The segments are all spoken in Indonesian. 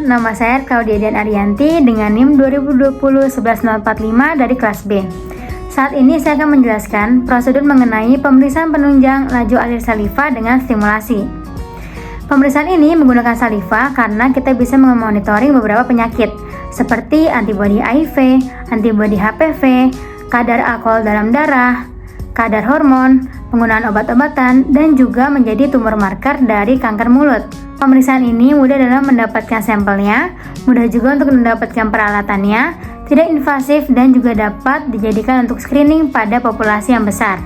nama saya Claudia Dian Ariyanti dengan NIM 2020-11045 dari kelas B. Saat ini saya akan menjelaskan prosedur mengenai pemeriksaan penunjang laju alir saliva dengan stimulasi. Pemeriksaan ini menggunakan saliva karena kita bisa memonitoring beberapa penyakit seperti antibodi HIV, antibodi HPV, kadar alkohol dalam darah, kadar hormon, penggunaan obat-obatan, dan juga menjadi tumor marker dari kanker mulut. Pemeriksaan ini mudah dalam mendapatkan sampelnya, mudah juga untuk mendapatkan peralatannya, tidak invasif dan juga dapat dijadikan untuk screening pada populasi yang besar.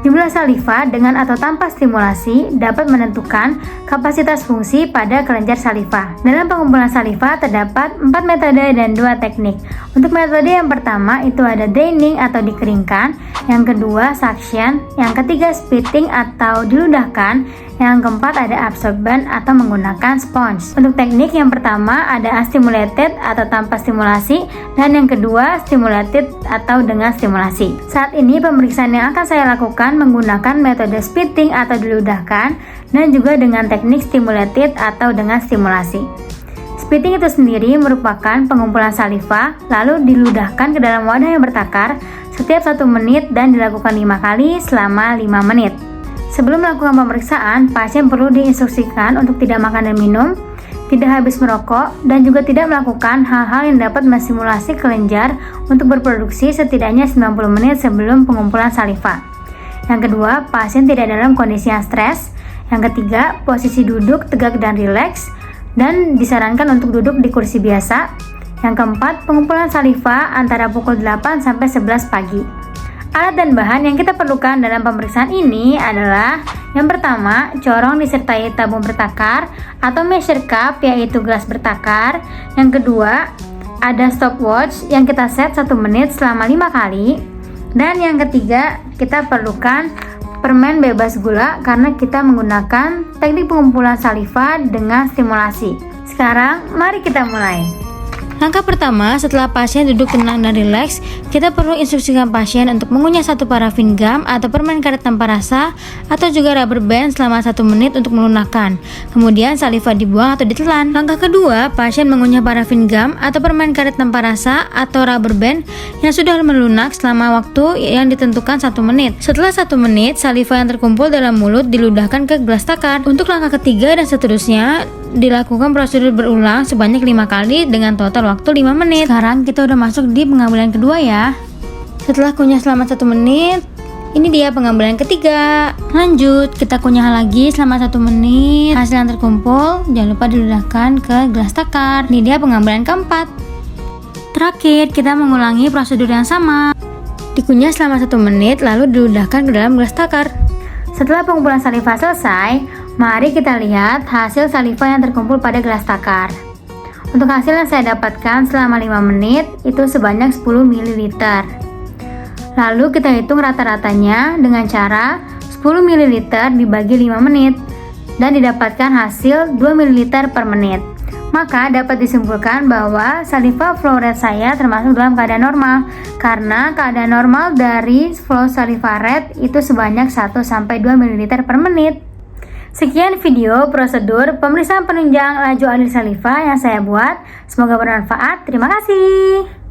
Jumlah saliva dengan atau tanpa stimulasi dapat menentukan kapasitas fungsi pada kelenjar saliva. Dalam pengumpulan saliva terdapat 4 metode dan 2 teknik. Untuk metode yang pertama itu ada draining atau dikeringkan, yang kedua suction, yang ketiga spitting atau diludahkan, yang keempat ada absorban atau menggunakan sponge. Untuk teknik yang pertama ada unstimulated atau tanpa stimulasi, dan yang kedua stimulated atau dengan stimulasi. Saat ini pemeriksaan yang akan saya lakukan menggunakan metode spitting atau diludahkan dan juga dengan teknik stimulated atau dengan stimulasi. Spitting itu sendiri merupakan pengumpulan saliva lalu diludahkan ke dalam wadah yang bertakar setiap 1 menit dan dilakukan 5 kali selama 5 menit. Sebelum melakukan pemeriksaan, pasien perlu diinstruksikan untuk tidak makan dan minum, tidak habis merokok, dan juga tidak melakukan hal-hal yang dapat menstimulasi kelenjar untuk berproduksi setidaknya 90 menit sebelum pengumpulan saliva. Yang kedua, pasien tidak dalam kondisi yang stres. Yang ketiga, posisi duduk tegak dan rileks, dan disarankan untuk duduk di kursi biasa. Yang keempat, pengumpulan saliva antara pukul 8 sampai 11 pagi. Alat dan bahan yang kita perlukan dalam pemeriksaan ini adalah yang pertama, corong disertai tabung bertakar atau measure cup yaitu gelas bertakar. Yang kedua, ada stopwatch yang kita set 1 menit selama 5 kali. Dan yang ketiga, kita perlukan permen bebas gula karena kita menggunakan teknik pengumpulan saliva dengan stimulasi. Sekarang, mari kita mulai. Langkah pertama, setelah pasien duduk tenang dan rileks, kita perlu instruksikan pasien untuk mengunyah 1 parafin gum atau permen karet tanpa rasa atau juga rubber band selama 1 menit untuk melunakkan. Kemudian saliva dibuang atau ditelan. Langkah kedua, pasien mengunyah parafin gum atau permen karet tanpa rasa atau rubber band yang sudah melunak selama waktu yang ditentukan 1 menit. Setelah 1 menit, saliva yang terkumpul dalam mulut diludahkan ke gelas takar. Untuk langkah ketiga dan seterusnya, dilakukan prosedur berulang sebanyak 5 kali dengan total waktu 5 menit. Sekarang kita udah masuk di pengambilan kedua ya. Setelah kunyah selama 1 menit, ini dia pengambilan ketiga. Lanjut, kita kunyah lagi selama 1 menit. Hasil yang terkumpul jangan lupa diludahkan ke gelas takar. Ini dia pengambilan keempat. Terakhir, kita mengulangi prosedur yang sama. Dikunyah selama 1 menit lalu diludahkan ke dalam gelas takar. Setelah pengumpulan saliva selesai, mari kita lihat hasil saliva yang terkumpul pada gelas takar. Untuk hasil yang saya dapatkan selama 5 menit itu sebanyak 10 ml. Lalu kita hitung rata-ratanya dengan cara 10 ml dibagi 5 menit dan didapatkan hasil 2 ml per menit. Maka dapat disimpulkan bahwa saliva flow rate saya termasuk dalam keadaan normal karena keadaan normal dari flow saliva rate itu sebanyak 1-2 ml per menit. Sekian video prosedur pemeriksaan penunjang laju alir saliva yang saya buat. Semoga bermanfaat. Terima kasih.